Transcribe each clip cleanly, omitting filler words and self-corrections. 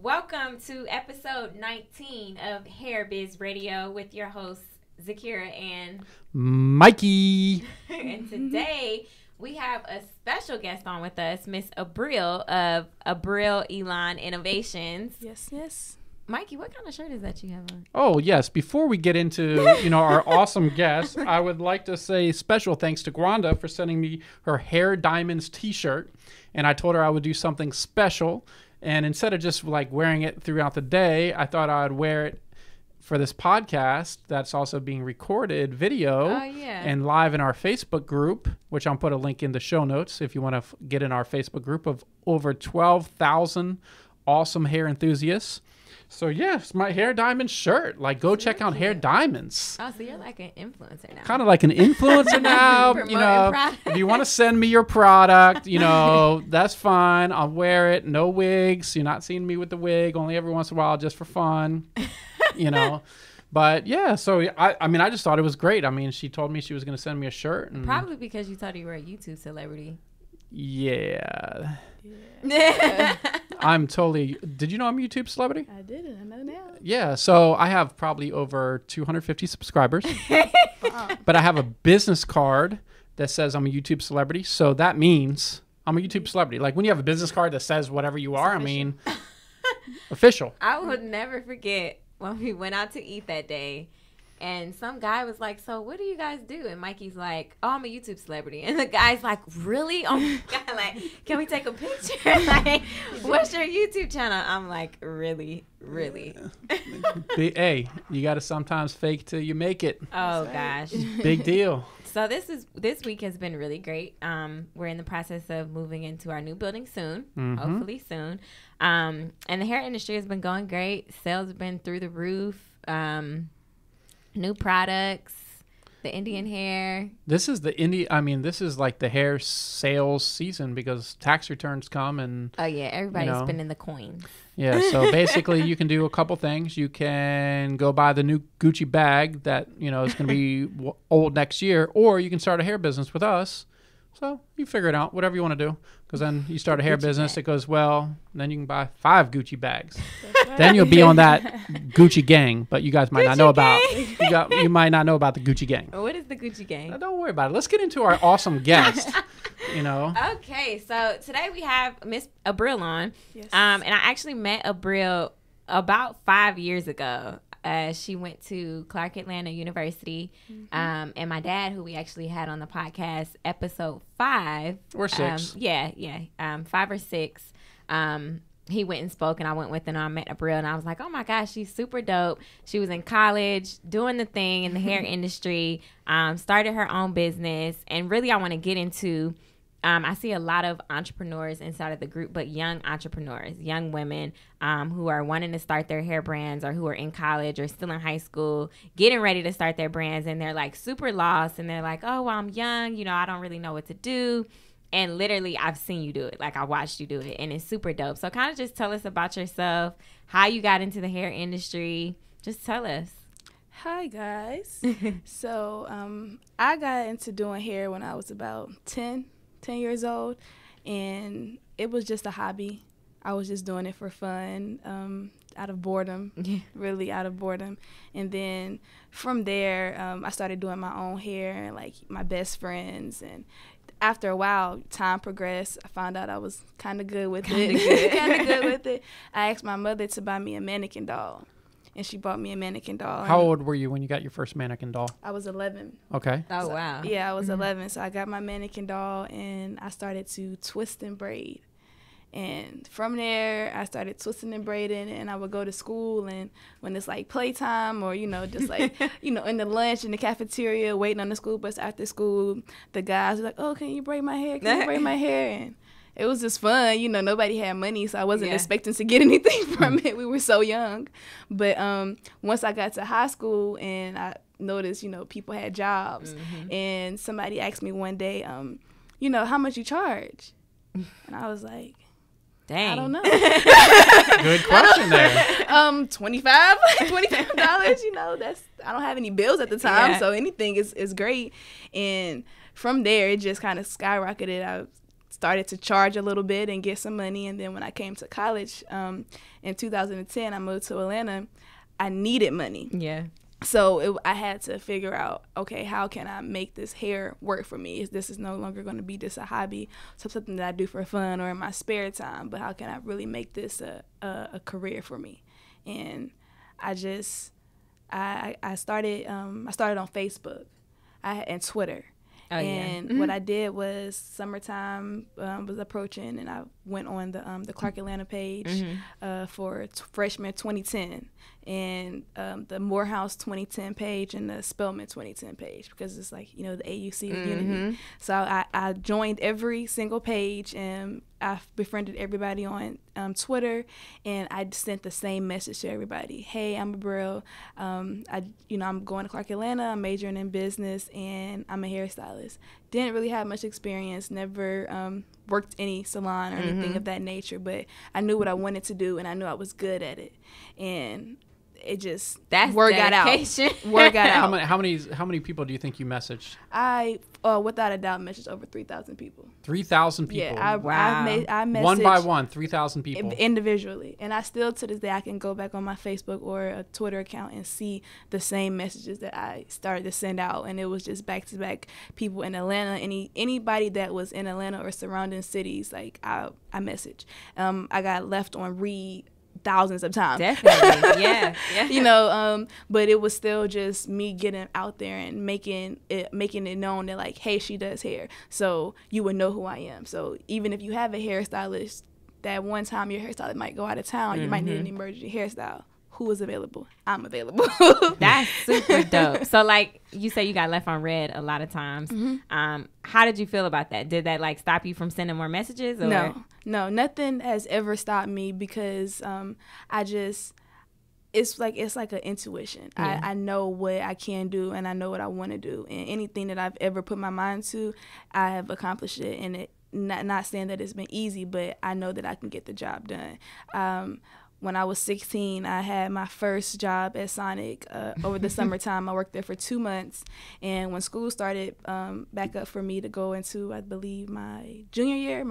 Welcome to episode 19 of Hair Biz Radio with your hosts, Zakiyrah and Mikey. And today we have a special guest on with us, Miss A'bril of A'bril Elon Innovations. Yes. Mikey, what kind of shirt is that you have on? Oh, yes. Before we get into, our awesome guest, I would like to say special thanks to Gwanda for sending me her Hair Diamonds t-shirt. And I told her I would do something special. And instead of just like wearing it throughout the day, I thought I'd wear it for this podcast that's also being recorded video and live in our Facebook group, which I'll put a link in the show notes if you want to get in our Facebook group of over 12,000 awesome hair enthusiasts. So, yes, my Hair Diamond shirt. Like, go check out Hair Diamonds. Oh, so you're like an influencer now. Kind of like an influencer now. If you want to send me your product, that's fine. I'll wear it. No wigs. You're not seeing me with the wig. Only every once in a while just for fun, But, yeah, so, I just thought it was great. I mean, she told me she was going to send me a shirt. And probably because you thought you were a YouTube celebrity. Yeah. I'm totally. Did you know I'm a YouTube celebrity? I didn't. I know now. Yeah. So I have probably over 250 subscribers. But I have a business card that says I'm a YouTube celebrity. So that means I'm a YouTube celebrity. Like when you have a business card that says whatever you are, official. I would never forget when we went out to eat that day. And some guy was like, so what do you guys do? And Mikey's like, oh, I'm a YouTube celebrity. And the guy's like, really? Oh, my God. Like, can we take a picture? Like, what's your YouTube channel? I'm like, really? Hey, you got to sometimes fake till you make it. Oh, gosh. Big deal. So this week has been really great. We're in the process of moving into our new building soon, hopefully soon. And the hair industry has been going great. Sales have been through the roof. New products, the Indian hair. This is this is like the hair sales season because tax returns come and everybody's spending the coins. Yeah, so basically you can do a couple things. You can go buy the new Gucci bag that, is going to be old next year, or you can start a hair business with us. So you figure it out, whatever you want to do. Because then you start a hair business, it goes well, and then you can buy 5 Gucci bags. Right. Then you'll be on that Gucci gang, but you guys might not know about you might not know about the Gucci gang. What is the Gucci gang? Don't worry about it. Let's get into our awesome guest. Okay, so today we have Miss A'bril on. Yes. And I actually met A'bril about 5 years ago. She went to Clark Atlanta University, and my dad, who we actually had on the podcast, episode 5 or 6, 5 or 6. He went and spoke, and I went with him. And I met A'bril, and I was like, "Oh my gosh, she's super dope." She was in college, doing the thing in the hair industry. Started her own business, and really, I want to get into. I see a lot of entrepreneurs inside of the group, but young entrepreneurs, young women who are wanting to start their hair brands or who are in college or still in high school, getting ready to start their brands. And they're like super lost. And they're like, oh, well, I'm young. I don't really know what to do. And literally, I've seen you do it. Like I watched you do it. And it's super dope. So kind of just tell us about yourself, how you got into the hair industry. Just tell us. Hi, guys. So I got into doing hair when I was about 10 years old, and it was just a hobby. I was just doing it for fun, out of boredom, really out of boredom. And then from there, I started doing my own hair, like my best friends. And after a while, time progressed. I found out I was kind of good with it. I asked my mother to buy me a mannequin doll. And she bought me a mannequin doll. How old were you when you got your first mannequin doll? I was 11. Okay. Oh, wow. Yeah, I was 11. So I got my mannequin doll, and I started to twist and braid. And from there, I started twisting and braiding, and I would go to school, and when it's like playtime or, just like, in the lunch in the cafeteria, waiting on the school bus after school, the guys were like, oh, can you braid my hair? Can you braid my hair? And it was just fun. Nobody had money, so I wasn't expecting to get anything from it. We were so young. But once I got to high school and I noticed, people had jobs, and somebody asked me one day, how much you charge? And I was like, dang. I don't know. Good question there. $25. I don't have any bills at the time, so anything is great. And from there, it just kind of skyrocketed. I started to charge a little bit and get some money. And then when I came to college in 2010, I moved to Atlanta. I needed money. Yeah. So I had to figure out, okay, how can I make this hair work for me? This is no longer going to be just a hobby, something that I do for fun or in my spare time, but how can I really make this a career for me? And I started on Facebook and Twitter. Oh, and what I did was summertime was approaching, and I went on the Clark Atlanta page for freshman 2010, and the Morehouse 2010 page and the Spellman 2010 page, because it's like, you know, the AUC unity. So I joined every single page, and I befriended everybody on Twitter, and I sent the same message to everybody. Hey, I'm A'bril. I'm going to Clark Atlanta. I'm majoring in business, and I'm a hairstylist. Didn't really have much experience. Never worked any salon or anything of that nature. But I knew what I wanted to do, and I knew I was good at it. And it just word got out. Word got out. How many people do you think you messaged? I without a doubt messaged over 3,000 people. 3,000 people. Yeah, I messaged one by one, 3,000 people individually, and I still to this day I can go back on my Facebook or a Twitter account and see the same messages that I started to send out, and it was just back to back people in Atlanta. Anybody that was in Atlanta or surrounding cities, like I messaged. I got left on read thousands of times. Definitely. Yeah. You know, but it was still just me getting out there and making it known that, like, hey, she does hair, so you would know who I am. So even if you have a hairstylist, that one time your hairstylist might go out of town, you might need an emergency hairstyle. Who is available? I'm available. That's super dope. So, like you said, you got left on red a lot of times. How did you feel about that? Did that like stop you from sending more messages? Or? No, nothing has ever stopped me, because it's like an intuition. Yeah. I know what I can do, and I know what I want to do, and anything that I've ever put my mind to, I have accomplished it. And it not saying that it's been easy, but I know that I can get the job done. When I was 16, I had my first job at Sonic. Over the summertime, I worked there for 2 months. And when school started back up for me to go into, I believe, my junior year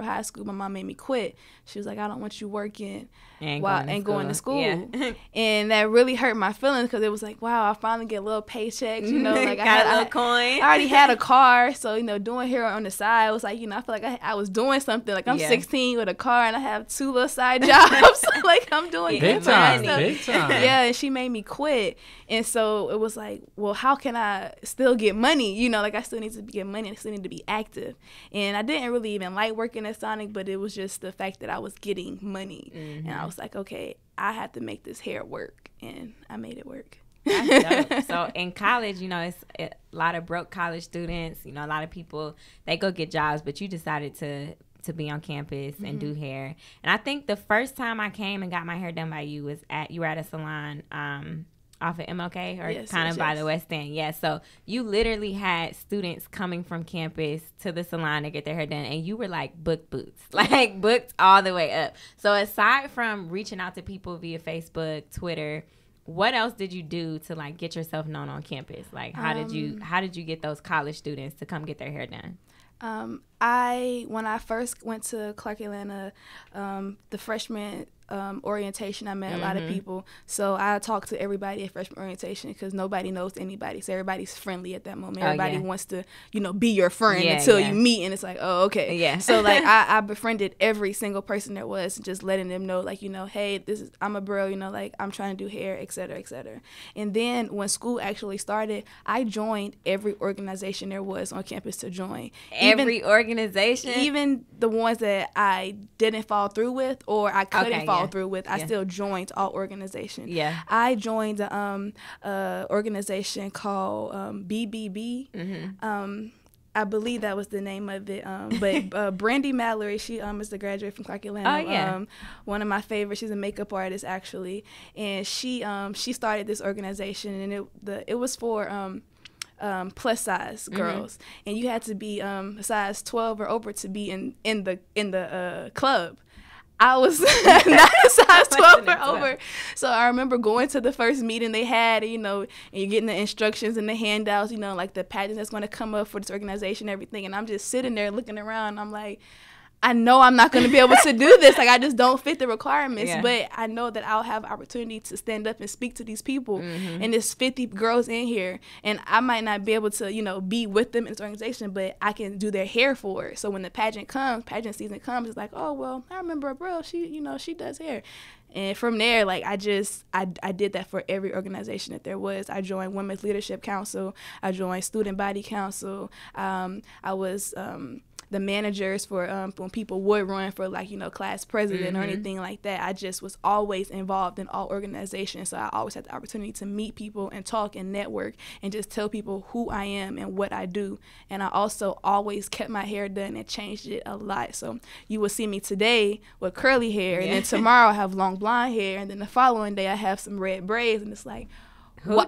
of high school, my mom made me quit. She was like, I don't want you working and going to school. Yeah. And that really hurt my feelings, because it was like, wow, I finally get a little paychecks, you know. Like I had a little coin. I already had a car, so, you know, doing hair on the side, it was like, you know, I feel like I was doing something. Like, I'm 16 with a car, and I have 2 little side jobs. Like, I'm doing big time. Yeah, and she made me quit. And so it was like, well, how can I still get money? You know, like, I still need to get money. I still need to be active. And I didn't really even like working at Sonic, but it was just the fact that I was getting money. And I was like, okay, I have to make this hair work. And I made it work. That's dope. So in college, you know, it's a lot of broke college students. You know, a lot of people, they go get jobs, but you decided to be on campus and do hair. And I think the first time I came and got my hair done by you was you were at a salon off of MLK or kind of by the West End. Yeah, so you literally had students coming from campus to the salon to get their hair done, and you were like booked all the way up. So aside from reaching out to people via Facebook, Twitter, what else did you do to like get yourself known on campus? Like how did you get those college students to come get their hair done? When I first went to Clark Atlanta, the freshman orientation, I met a lot of people. So I talked to everybody at freshman orientation, because nobody knows anybody. So everybody's friendly at that moment. Everybody wants to, you know, be your friend until you meet, and it's like, oh, okay. Yeah. So like I befriended every single person there was, just letting them know, like, you know, hey, I'm A'bril, you know, like, I'm trying to do hair, et cetera, et cetera. And then when school actually started, I joined every organization there was on campus to join. Every organization? Even the ones that I didn't follow through with, or I couldn't follow through with, I still joined all organizations. Yeah. I joined an organization called BBB. I believe that was the name of it. But Brandy Mallory, she is the graduate from Clark Atlanta. Oh, yeah. One of my favorites. She's a makeup artist, actually. And she started this organization, and it was for plus size girls, and you had to be size 12 or over to be in the club. I was not a size 12 or over, So I remember going to the first meeting they had, you know, and you're getting the instructions and the handouts, you know, like the pageant that's going to come up for this organization and everything. And I'm just sitting there looking around. And I'm like, I know I'm not going to be able to do this. Like, I just don't fit the requirements. Yeah. But I know that I'll have opportunity to stand up and speak to these people. Mm-hmm. And there's 50 girls in here. And I might not be able to, you know, be with them in this organization, but I can do their hair for it. So when the pageant season comes, it's like, oh, well, I remember A'bril. She does hair. And from there, like, I did that for every organization that there was. I joined Women's Leadership Council. I joined Student Body Council. I was the managers for when people would run for, like, you know, class president mm-hmm. or anything like that. I just was always involved in all organizations. So I always had the opportunity to meet people and talk and network and just tell people who I am and what I do. And I also always kept my hair done and changed it a lot. So you will see me today with curly hair, and then tomorrow I have long blonde hair, and then the following day I have some red braids, and it's like, who's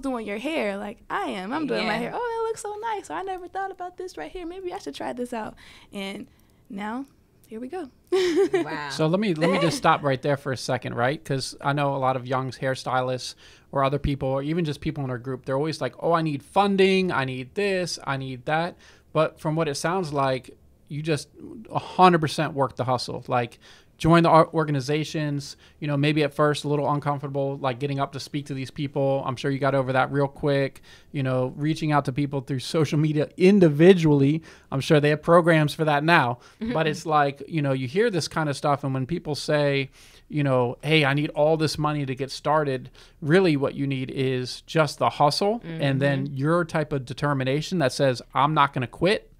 doing your hair? Like, I am. I'm doing my hair. Oh, that looks so nice. Or I never thought about this right here. Maybe I should try this out. And now, here we go. Wow. So let me just stop right there for a second, right? Because I know a lot of young hairstylists or other people, or even just people in our group, they're always like, oh, I need funding. I need this. I need that. But from what it sounds like, you just 100% work the hustle. Like, join the organizations, you know, maybe at first a little uncomfortable, like getting up to speak to these people. I'm sure you got over that real quick, you know, reaching out to people through social media individually. I'm sure they have programs for that now, but it's like, you know, you hear this kind of stuff. And when people say, you know, hey, I need all this money to get started, really what you need is just the hustle. Mm-hmm. And then your type of determination that says, I'm not going to quit.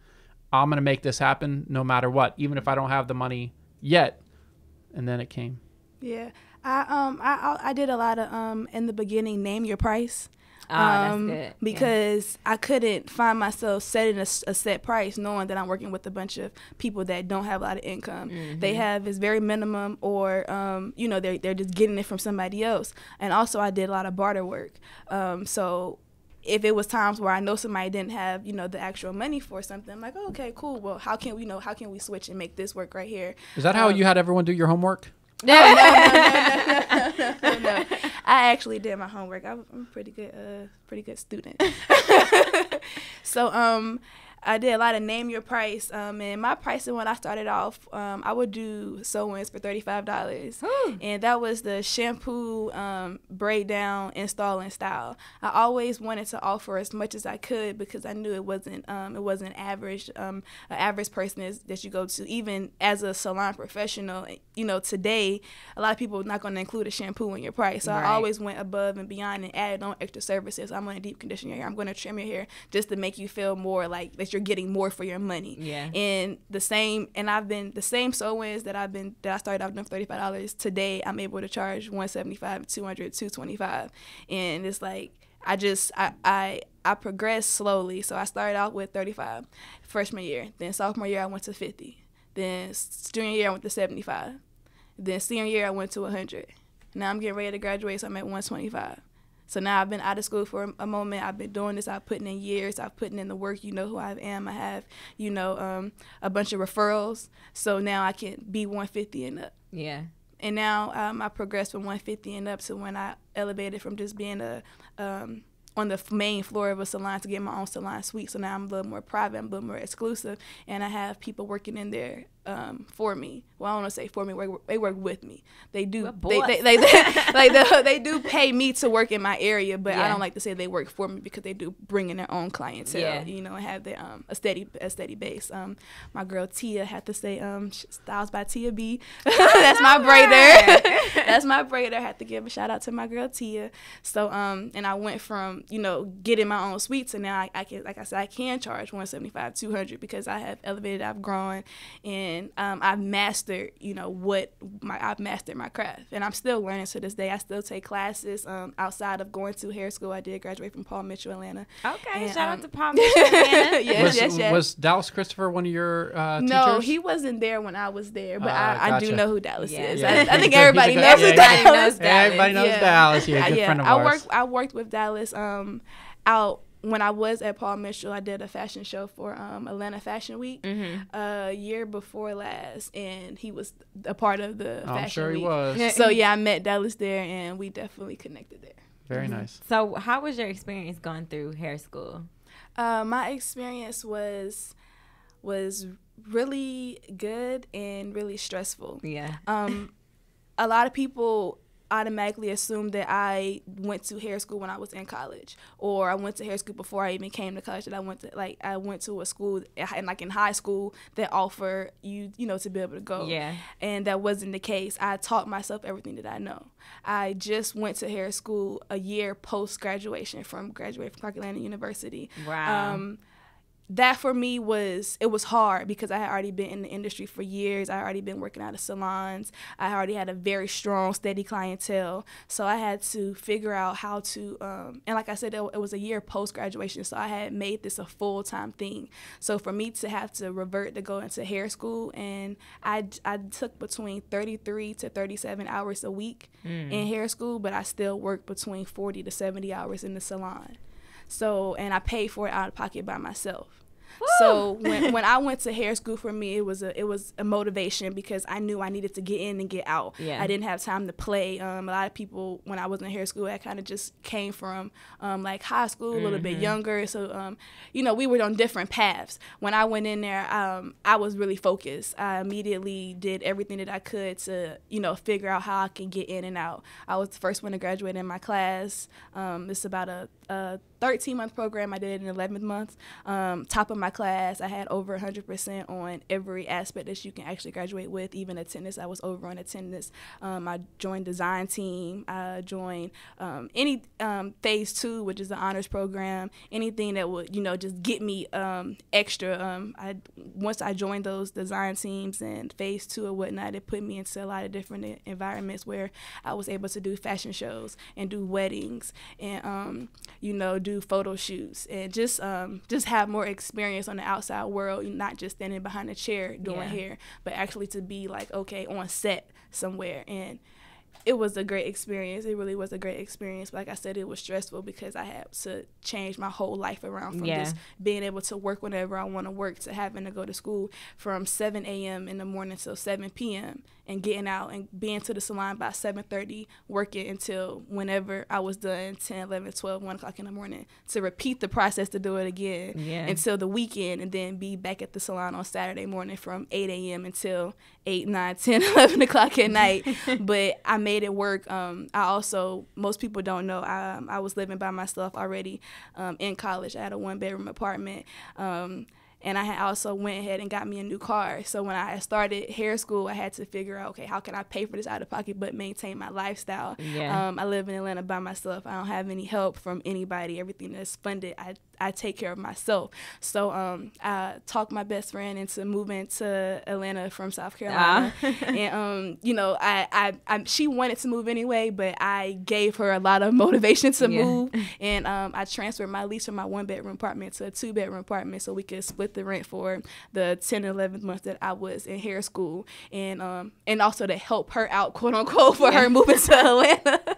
I'm going to make this happen no matter what, even if I don't have the money yet. And then it came. Yeah, I did a lot of in the beginning, name your price. That's good. Because I couldn't find myself setting a set price, knowing that I'm working with a bunch of people that don't have a lot of income. Mm-hmm. They have is very minimum, or you know, they're just getting it from somebody else. And also, I did a lot of barter work. So if it was times where I know somebody didn't have, you know, the actual money for something, I'm like, oh, okay, cool. Well, how can we switch and make this work right here? Is that how you had everyone do your homework? No. I actually did my homework. I'm a pretty good student. So I did a lot of name your price. And my pricing when I started off, I would do sew-ins for $35. And that was the shampoo, braid down, install, and style. I always wanted to offer as much as I could because I knew it wasn't average. An average person that you go to, even as a salon professional, you know, today, a lot of people are not going to include a shampoo in your price. So right. I always went above and beyond and added on extra services. I'm going to deep condition your hair. I'm going to trim your hair just to make you feel more like that you're getting more for your money. Yeah. And I've been the same sew-ins that I started off doing for $35. Today I'm able to charge $175, $200, $225. And it's like I progressed slowly. So I started out with $35 freshman year. Then sophomore year I went to $50. Then junior year I went to $75. Then senior year I went to $100. Now I'm getting ready to graduate, so I'm at $125. So now I've been out of school for a moment. I've been doing this. I've put in years. I've put in the work. You know who I am. I have, you know, a bunch of referrals. So now I can be 150 and up. Yeah. And now I progressed from 150 and up to when I elevated from just being on the main floor of a salon to get my own salon suite. So now I'm a little more private. I'm a little more exclusive. And I have people working in there for me. Well, I don't want to say for me. They work with me. They do. They do pay me to work in my area, but I don't like to say they work for me because they do bring in their own clientele. You know, and have their a steady base. My girl Tia had to say Styles by Tia B. That's my braider. That's my braider. I had to give a shout out to my girl Tia. So and I went from, you know, getting my own suites, and now I can, like I said, I can charge $175, $200 because I have elevated, I've grown, and I've mastered, you know, I've mastered my craft, and I'm still learning to this day. I still take classes outside of going to hair school. I did graduate from Paul Mitchell, Atlanta. Okay, and, shout out to Paul Mitchell, Atlanta. yes. Was Dallas Christopher one of your teachers? No, he wasn't there when I was there, but I do know who Dallas is. Yeah. I think everybody knows who Dallas is. Everybody knows Dallas. Yeah, good friend of ours. I worked with Dallas out when I was at Paul Mitchell, I did a fashion show for Atlanta Fashion Week a year before last, and he was a part of the Fashion I'm sure Week. he was. So yeah, I met Dallas there, and we definitely connected there. Very nice. So how was your experience going through hair school? My experience was really good and really stressful. Yeah. A lot of people automatically assume that I went to hair school when I was in college, or I went to hair school before I even came to college. That I went to a school in high school that offer you to be able to go. Yeah. And that wasn't the case. I taught myself everything that I know. I just went to hair school a year post graduating from Zakiyrah and University. Wow. That for me was hard because I had already been in the industry for years. I had already been working out of salons. I already had a very strong, steady clientele. So I had to figure out how to, and like I said, it was a year post-graduation, so I had made this a full-time thing. So for me to have to revert to go into hair school, and I took between 33 to 37 hours a week in hair school, but I still worked between 40 to 70 hours in the salon. So, and I paid for it out of pocket by myself. Woo! So when I went to hair school, for me, it was a motivation because I knew I needed to get in and get out. Yeah. I didn't have time to play. A lot of people, when I was in hair school, I kind of just came from like high school, a little bit younger. So, we were on different paths. When I went in there, I was really focused. I immediately did everything that I could to, figure out how I can get in and out. I was the first one to graduate in my class. It's about a 13-month program. I did it in 11th month. Top of my class, I had over 100% on every aspect that you can actually graduate with, even attendance. I was over on attendance. I joined design team. I joined any phase 2, which is the honors program, anything that would, just get me extra. Once I joined those design teams and phase 2 or whatnot, it put me into a lot of different environments where I was able to do fashion shows and do weddings and, do photo shoots and just have more experience on the outside world, not just standing behind a chair doing hair, but actually to be like, okay, on set somewhere. And it was a great experience. It really was a great experience. But like I said, it was stressful because I had to change my whole life around from just being able to work whenever I want to work to having to go to school from 7 a.m. in the morning till 7 p.m. and getting out and being to the salon by 7:30, working until whenever I was done, 10, 11, 12, 1 o'clock in the morning, to repeat the process to do it again until the weekend, and then be back at the salon on Saturday morning from 8 a.m. until 8, 9, 10, 11 o'clock at night. But I made it work. Most people don't know, I was living by myself already in college. I had a 1-bedroom apartment. And I had also went ahead and got me a new car. So when I started hair school, I had to figure out, okay, how can I pay for this out of pocket but maintain my lifestyle? Yeah. I live in Atlanta by myself. I don't have any help from anybody. Everything that's funded, I take care of myself. So I talked my best friend into moving to Atlanta from South Carolina. And, she wanted to move anyway, but I gave her a lot of motivation to move. And I transferred my lease from my 1-bedroom apartment to a 2-bedroom apartment so we could split the rent for the 10 and 11th month that I was in hair school. And also to help her out, quote unquote, for her moving to Atlanta.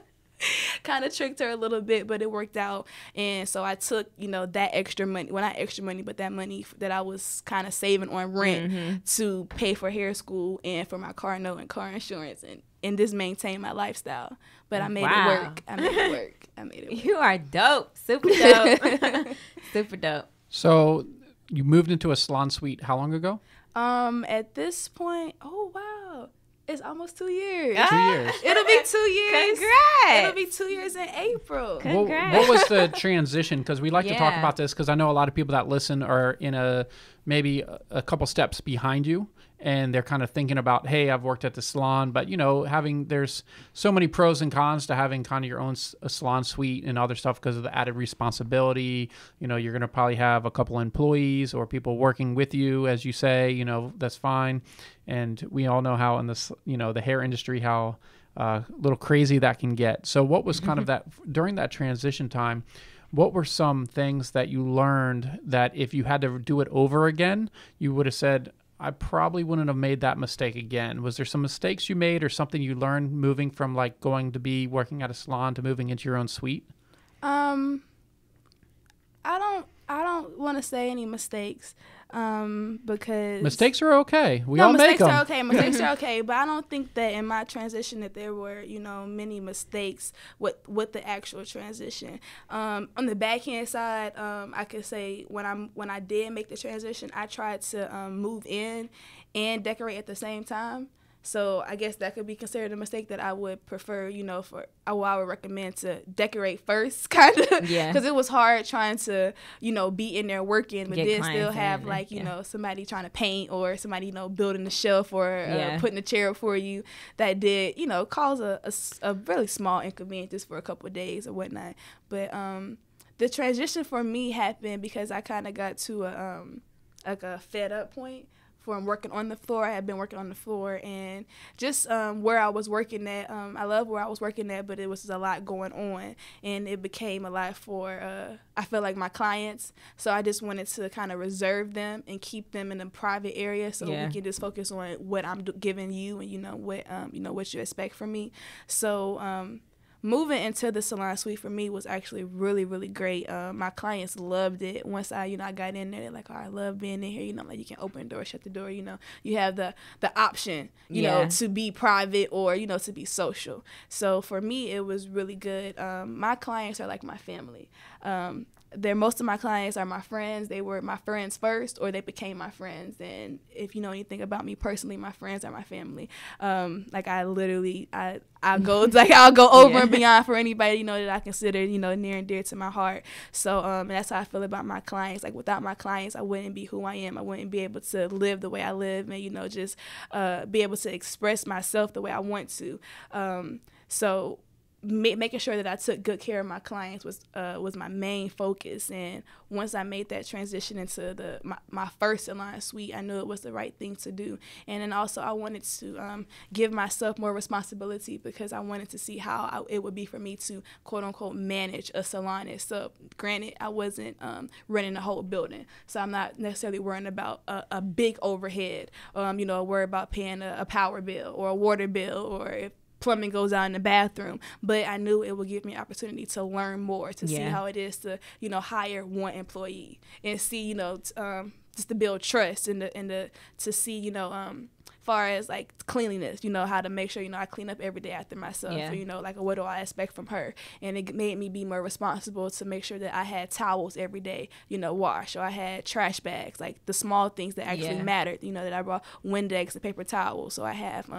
Kind of tricked her a little bit, but it worked out. And so I took, that extra money, well, not extra money, but that money that I was kind of saving on rent to pay for hair school and for my car note and car insurance and just maintain my lifestyle. But I made it work. I made it work. You are dope. Super dope. Super dope. So you moved into a salon suite how long ago? At this point, oh, wow. It's almost 2 years. 2 years. It'll be 2 years. Congrats. It'll be 2 years in April. Congrats. What was the transition? Because we like to talk about this because I know a lot of people that listen are in maybe a couple steps behind you. And they're kind of thinking about, hey, I've worked at the salon, but there's so many pros and cons to having kind of your own salon suite and other stuff because of the added responsibility. You're going to probably have a couple employees or people working with you, as you say. That's fine. And we all know how in this, the hair industry, how little crazy that can get. So what was kind of that during that transition time? What were some things that you learned that if you had to do it over again, you would have said, I probably wouldn't have made that mistake again? Was there some mistakes you made or something you learned moving from going to be working at a salon to moving into your own suite? I don't want to say any mistakes, because mistakes are okay. We all make them. Mistakes are okay. Mistakes are okay, but I don't think that in my transition that there were, many mistakes with the actual transition. On the backhand side, I could say when I did make the transition, I tried to move in and decorate at the same time. So I guess that could be considered a mistake that I would prefer, I would recommend to decorate first, kind of. Yeah. Because it was hard trying to, be in there working, but then still have, somebody trying to paint or somebody, building the shelf or putting a chair up for you that did, cause a really small inconvenience for a couple of days or whatnot. But the transition for me happened because I kind of got to a fed up point from working on the floor. I had been working on the floor, and just where I was working at, I love where I was working at, but it was a lot going on, and it became a lot for, I feel like, my clients. So I just wanted to kind of reserve them and keep them in a private area so we can just focus on what I'm giving you and, what you expect from me. So moving into the salon suite for me was actually really, really great. My clients loved it. Once I got in there, they're like, "Oh, I love being in here." You can open the door, shut the door. You have the option, to be private or to be social. So for me, it was really good. My clients are like my family. Most of my clients are my friends. They were my friends first, or they became my friends. And if you know anything about me personally, my friends are my family. I'll go over and beyond for anybody, that I consider, near and dear to my heart. So, and that's how I feel about my clients. Like, without my clients, I wouldn't be who I am. I wouldn't be able to live the way I live and, just be able to express myself the way I want to. So making sure that I took good care of my clients was my main focus. And once I made that transition into my first salon suite, I knew it was the right thing to do. And then also I wanted to give myself more responsibility, because I wanted to see how it would be for me to quote unquote manage a salon itself. Granted, I wasn't running the whole building, so I'm not necessarily worrying about a big overhead, worry about paying a power bill or a water bill, or if plumbing goes out in the bathroom. But I knew it would give me an opportunity to learn more, to see how it is to, hire one employee and see, just to build trust and to see, far as like cleanliness, how to make sure, I clean up every day after myself, or, what do I expect from her? And it made me be more responsible to make sure that I had towels every day, wash, or I had trash bags, like the small things that actually mattered, that I brought Windex and paper towels. So I have,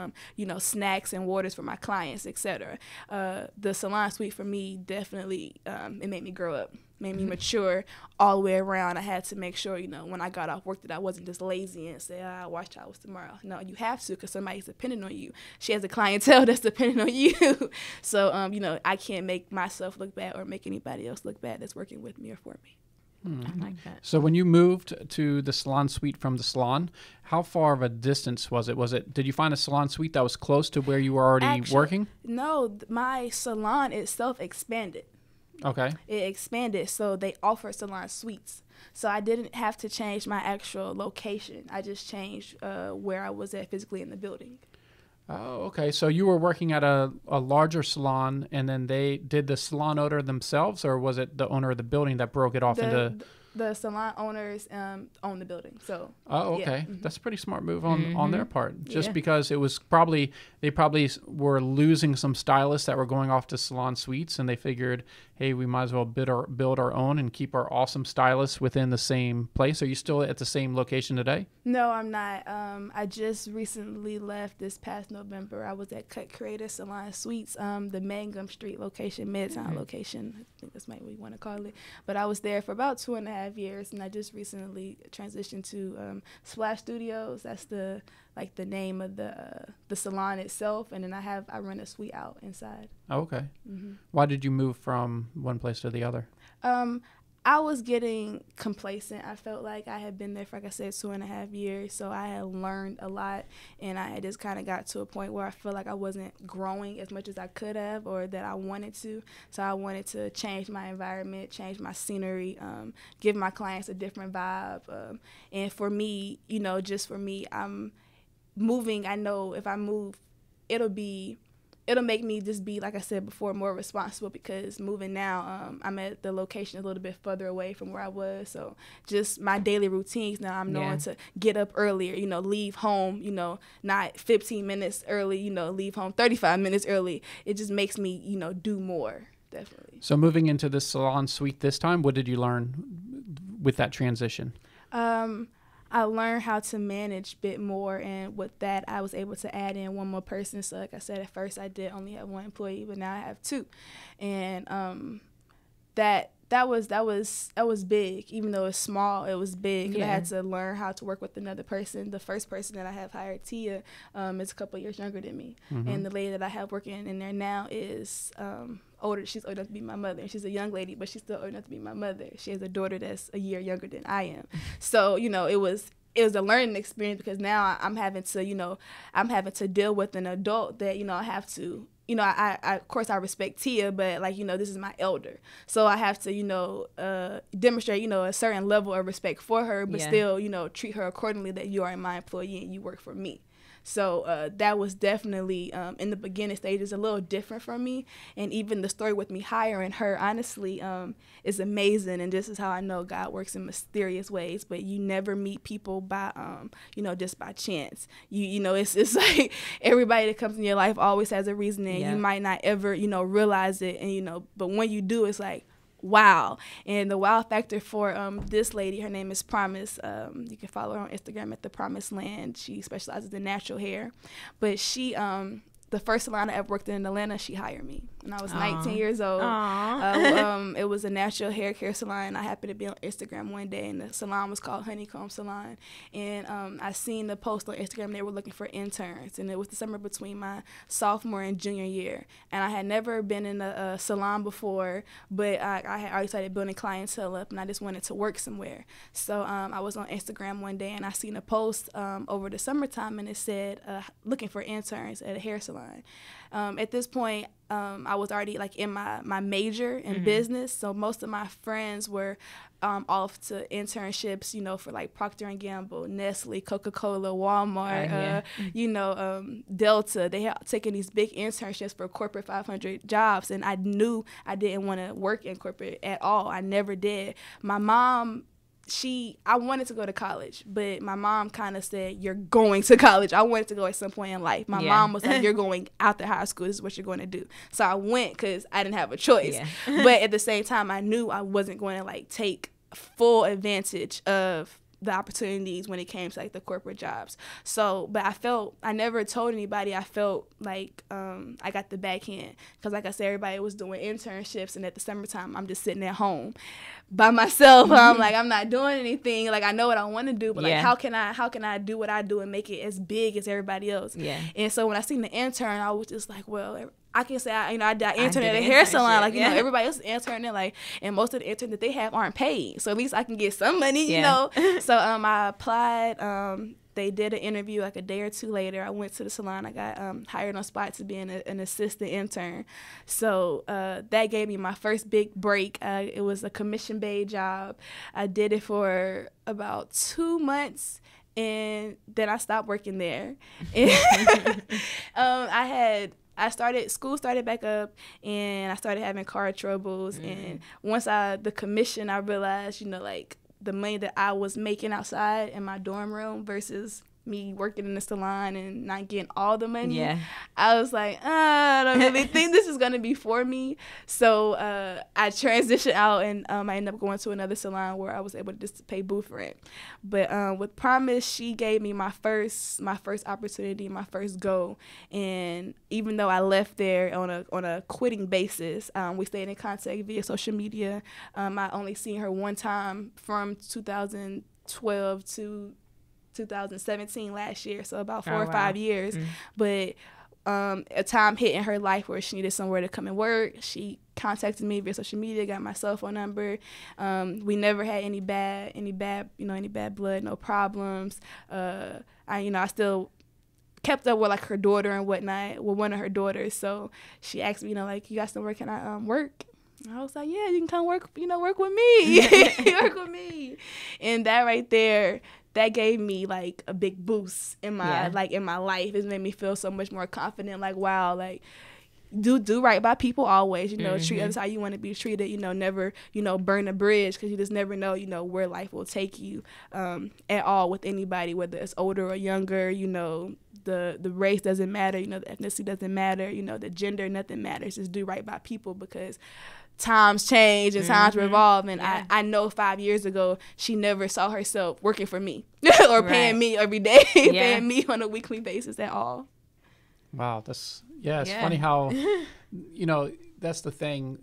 snacks and waters for my clients, etc. The salon suite for me definitely, it made me grow up. Made me mature all the way around. I had to make sure, when I got off work, that I wasn't just lazy and say, I'll wash towels tomorrow. No, you have to, because somebody's depending on you. She has a clientele that's depending on you. So, I can't make myself look bad or make anybody else look bad that's working with me or for me. I like that. So when you moved to the salon suite from the salon, how far of a distance was it? Did you find a salon suite that was close to where you were already working? No, my salon itself expanded. Okay. It expanded, so they offer salon suites. So I didn't have to change my actual location. I just changed where I was at physically in the building. Oh, okay. So you were working at a larger salon, and then they did the salon owner themselves, or was it the owner of the building that broke it off into... The salon owners own the building. So. Oh, okay. Yeah. That's a pretty smart move on their part. Just because it was they probably were losing some stylists that were going off to salon suites, and they figured, hey, we might as well build our own and keep our awesome stylists within the same place. Are you still at the same location today? No, I'm not. I just recently left this past November. I was at Cut Creator Salon Suites, the Mangum Street location, Midtown location. I think that's what we want to call it. But I was there for about 2.5 years, and I just recently transitioned to Splash Studios. That's the name of the salon itself, and then I run a suite out inside. Oh, okay. Why did you move from one place to the other? I was getting complacent. I felt like I had been there for, like I said, 2.5 years, so I had learned a lot, and I had just kind of got to a point where I feel like I wasn't growing as much as I could have or that I wanted to. So I wanted to change my environment, change my scenery, give my clients a different vibe. And for me, just for me, I'm moving. I know if I move, it'll be it'll make me just be, like I said before, more responsible, because moving now, I'm at the location a little bit further away from where I was. So just my daily routines now, I'm knowing to get up earlier, you know, leave home, you know, not 15 minutes early, you know, leave home 35 minutes early. It just makes me, you know, do more, definitely. So moving into the salon suite this time, what did you learn with that transition? I learned how to manage a bit more, and with that, I was able to add in one more person. So like I said, at first I did only have one employee, but now I have two. And that was big. Even though it's small, it was big. Yeah. I had to learn how to work with another person. The first person that I have hired, Tia, is a couple of years younger than me. Mm-hmm. And the lady that I have working in there now is older. She's old enough to be my mother. She's a young lady, but she's still old enough to be my mother. She has a daughter that's a year younger than I am. So, you know, it was a learning experience, because now I'm having to deal with an adult that, you know, I have to, you know, I of course I respect Tia, but, like, you know, this is my elder. So I have to, you know, demonstrate, you know, a certain level of respect for her, but still, you know, treat her accordingly, that you are my employee and you work for me. So that was definitely, in the beginning stages, a little different from me. And even the story with me hiring her, honestly, is amazing. And this is how I know God works in mysterious ways. But you never meet people by, you know, just by chance. You know, it's like everybody that comes in your life always has a reason, and you might not ever, you know, realize it. And, you know, but when you do, it's like, wow. And the wow factor for this lady, her name is Promise. You can follow her on Instagram at The Promised Land. She specializes in natural hair. But she, the first salon I ever worked in Atlanta, she hired me. And I was 19 years old. It was a natural hair care salon. I happened to be on Instagram one day, and the salon was called Honeycomb Salon. And I seen the post on Instagram. They were looking for interns, and it was the summer between my sophomore and junior year. And I had never been in a salon before, but I had already started building clientele up, and I just wanted to work somewhere. So I was on Instagram one day, and I seen a post over the summertime, and it said, looking for interns at a hair salon. At this point, I was already, like, in my major in business, so most of my friends were off to internships, you know, for, like, Procter & Gamble, Nestle, Coca-Cola, Walmart, you know, Delta. They had taken these big internships for corporate 500 jobs, and I knew I didn't want to work in corporate at all. I never did. My mom, I wanted to go to college, but my mom kind of said, you're going to college. I wanted to go at some point in life. My mom was like, you're going after high school. This is what you're going to do. So I went because I didn't have a choice. But at the same time, I knew I wasn't going to, like, take full advantage of the opportunities when it came to, like, the corporate jobs. So, but I never told anybody. I felt like I got the backhand, because, like I said, everybody was doing internships, and at the summertime, I'm just sitting at home by myself. I'm like, I'm not doing anything. Like, I know what I want to do, but like, how can I do what I do and make it as big as everybody else? And so when I seen the intern, I was just like, well, I can say, I interned at a hair salon. Like, you know, everybody else is interning, like, and most of the interns that they have aren't paid. So at least I can get some money, you know. So I applied. They did an interview like a day or two later. I went to the salon. I got hired on spot to be an assistant intern. So that gave me my first big break. It was a commission-based job. I did it for about 2 months, and then I stopped working there. School started back up, and I started having car troubles. And once the commission, I realized, you know, like, the money that I was making outside in my dorm room versus me working in the salon and not getting all the money. I was like, I don't really think this is going to be for me. So I transitioned out, and I ended up going to another salon where I was able to just pay booth rent. But with Promise, she gave me my first opportunity, my first go. And even though I left there on a quitting basis, we stayed in contact via social media. I only seen her one time from 2012 to 2017 last year, so about 4 or 5 years. But a time hit in her life where she needed somewhere to come and work. She contacted me via social media, got my cell phone number. We never had any bad blood, no problems. I still kept up with, like, her daughter and whatnot, with one of her daughters. So she asked me, you know, like, you got somewhere, can I work? I was like, yeah, you can come work with me. Work with me. And that right there that gave me like a big boost in my in my life. It made me feel so much more confident. Like, wow, like do right by people always. You know, treat others how you want to be treated. You know, never burn a bridge, because you just never know where life will take you at all with anybody, whether it's older or younger. You know, the race doesn't matter. You know, the ethnicity doesn't matter. You know, the gender, nothing matters. Just do right by people, because times change and times revolve, and I know 5 years ago she never saw herself working for me or paying me every day, paying me on a weekly basis at all. Wow, it's funny how that's the thing.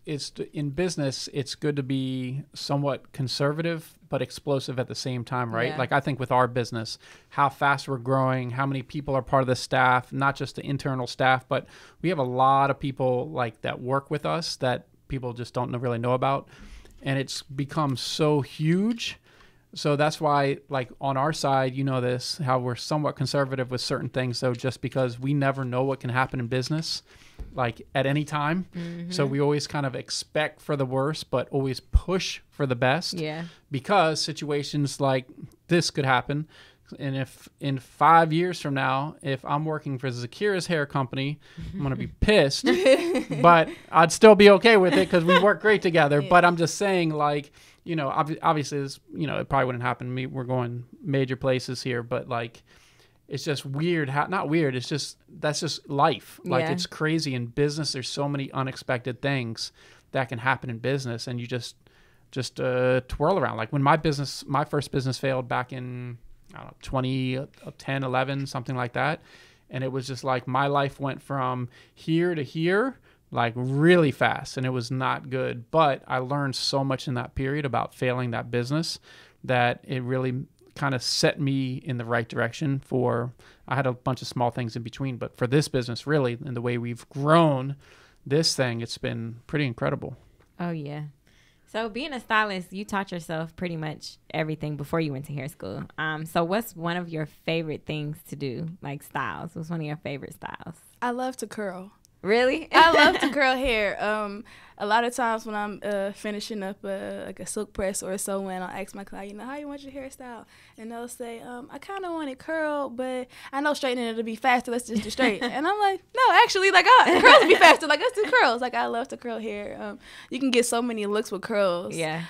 In business, it's good to be somewhat conservative but explosive at the same time, right? Like I think with our business, how fast we're growing, how many people are part of the staff, not just the internal staff, but we have a lot of people like that work with us that people just don't really know about, and it's become so huge. So that's why, like on our side, this, how we're somewhat conservative with certain things. So just because we never know what can happen in business, like at any time. So we always kind of expect for the worst, but always push for the best. Yeah. Because situations like this could happen. And if in 5 years from now, if I'm working for Zakiyrah's hair company, I'm going to be pissed, but I'd still be okay with it because we work great together. But I'm just saying, like, obviously, this, it probably wouldn't happen to me. We're going major places here, but like, it's just weird. Not weird. It's just, that's just life. Like, it's crazy in business. There's so many unexpected things that can happen in business, and you just twirl around. Like when my first business failed back in, I don't know, 2010, 11, something like that. And it was just like my life went from here to here, like really fast, and it was not good. But I learned so much in that period about failing that business that it really kind of set me in the right direction I had a bunch of small things in between, but for this business, really, and the way we've grown this thing, it's been pretty incredible. Oh, yeah. So being a stylist, you taught yourself pretty much everything before you went to hair school. So what's one of your favorite things to do, like styles? What's one of your favorite styles? I love to curl. Really? I love to curl hair. A lot of times when I'm finishing up like a silk press or a sew-in, I'll ask my client, how you want your hairstyle? And they'll say, I kind of want it curled, but I know straightening it'll be faster. Let's just do straight. And I'm like, no, actually, like curls will be faster. Like, let's do curls. Like, I love to curl hair. You can get so many looks with curls. Yeah.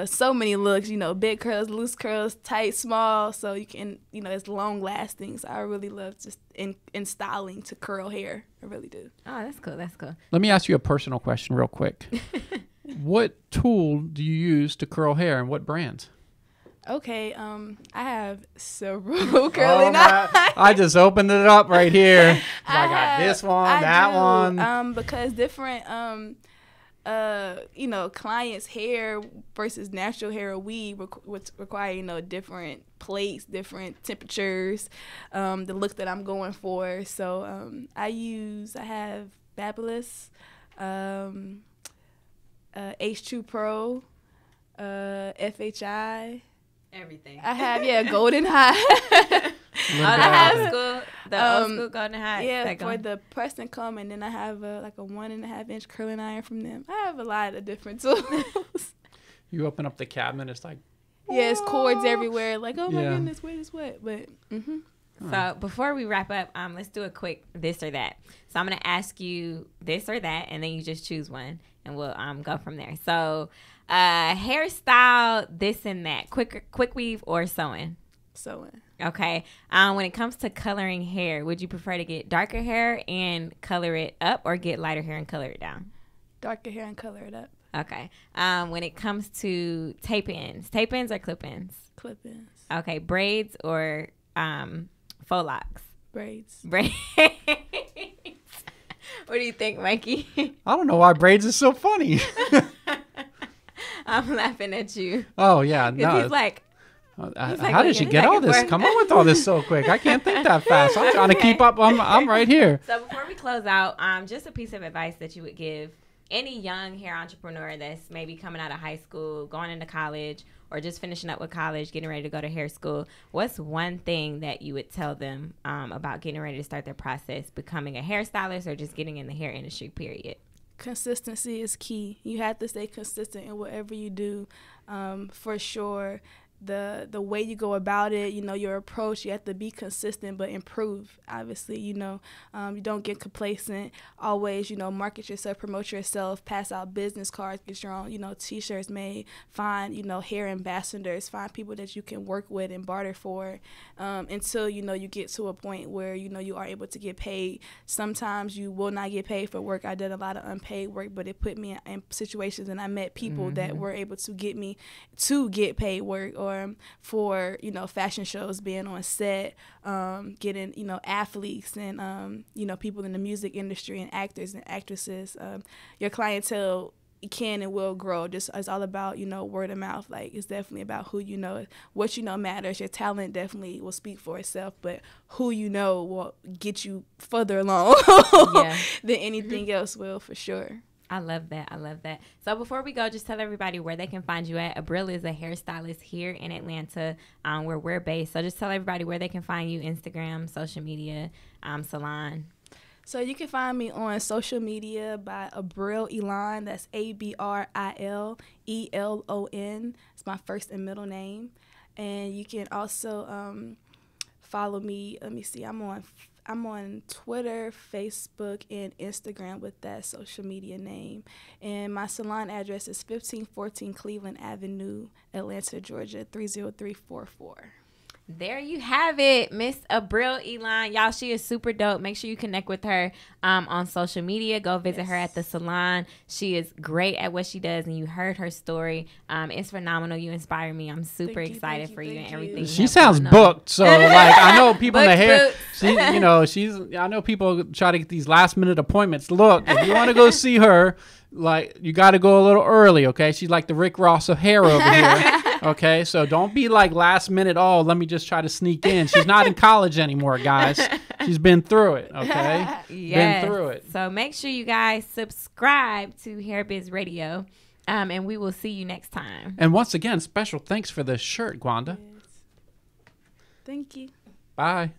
So many looks. Big curls, loose curls, tight, small. So you can, it's long lasting. So I really love just in styling to curl hair. I really do. Oh, that's cool. That's cool. Let me ask you a personal question real quick. What tool do you use to curl hair, and what brand? Okay, I have several curling irons. I just opened it up right here. I got this one, that one. Because different, clients' hair versus natural hair or weave would require, different plates, different temperatures, the look that I'm going for. So I have Fabulous, H2 Pro, FHI. Everything. I have, Golden High. I have the old school Golden High. Yeah, for the press and comb, and then I have like a 1.5 inch curling iron from them. I have a lot of different tools. You open up the cabinet, it's like, yeah, it's cords everywhere. Like, oh my goodness, wait, it's what? But So before we wrap up, let's do a quick this or that. So I'm gonna ask you this or that, and then you just choose one, and we'll go from there. So, hairstyle, this and that, quick weave or sewing? Sewing. Okay. When it comes to coloring hair, would you prefer to get darker hair and color it up, or get lighter hair and color it down? Darker hair and color it up. Okay. When it comes to tape-ins or clip-ins? Clip-ins. Okay. Braids or faux locks? Braids. What do you think, Mikey? I don't know why braids is so funny. I'm laughing at you. Oh, yeah. No. He's like, how did you get all this? Come on with all this so quick. I can't think that fast. I'm trying to keep up. I'm right here. So before we close out, just a piece of advice that you would give any young hair entrepreneur that's maybe coming out of high school, going into college, or just finishing up with college, getting ready to go to hair school. What's one thing that you would tell them about getting ready to start their process, becoming a hairstylist, or just getting in the hair industry, period? Consistency is key. You have to stay consistent in whatever you do, for sure. the way you go about it, you know, your approach, you have to be consistent but improve, obviously, you know. You don't get complacent. Always, you know, market yourself, promote yourself, pass out business cards, get your own, you know, t-shirts made, find, you know, hair ambassadors, find people that you can work with and barter for, until, you know, you get to a point where, you know, you are able to get paid. Sometimes you will not get paid for work. I did a lot of unpaid work, but it put me in situations, and I met people that were able to get me to get paid work, or for, you know, fashion shows, being on set, getting, you know, athletes and, you know, people in the music industry and actors and actresses. Your clientele can and will grow. Just it's all about, you know, word of mouth. Like, it's definitely about who you know. What you know matters. Your talent definitely will speak for itself, but who you know will get you further along than anything else will, for sure. I love that. I love that. So before we go, just tell everybody where they can find you at. A'bril is a hairstylist here in Atlanta, where we're based. So just tell everybody where they can find you: Instagram, social media, salon. So you can find me on social media by A'bril Elon. That's ABRIL ELON. It's my first and middle name. And you can also follow me. Let me see. I'm on Twitter, Facebook, and Instagram with that social media name. And my salon address is 1514 Cleveland Avenue, Atlanta, Georgia, 30344. There you have it, Miss A'bril Elon. Y'all, she is super dope. Make sure you connect with her on social media. Go visit her at the salon. She is great at what she does, and you heard her story. It's phenomenal. You inspire me. I'm super excited for you and everything. She sounds booked. So, like, I know people in the hair, I know people try to get these last minute appointments. Look, if you want to go see her, like, you got to go a little early, okay? She's like the Rick Ross of hair over here. Okay, so don't be like last minute, oh, let me just try to sneak in. She's not in college anymore, guys. She's been through it, okay? Yes. Been through it. So make sure you guys subscribe to Hair Biz Radio, and we will see you next time. And once again, special thanks for the shirt, Gwanda. Yes. Thank you. Bye.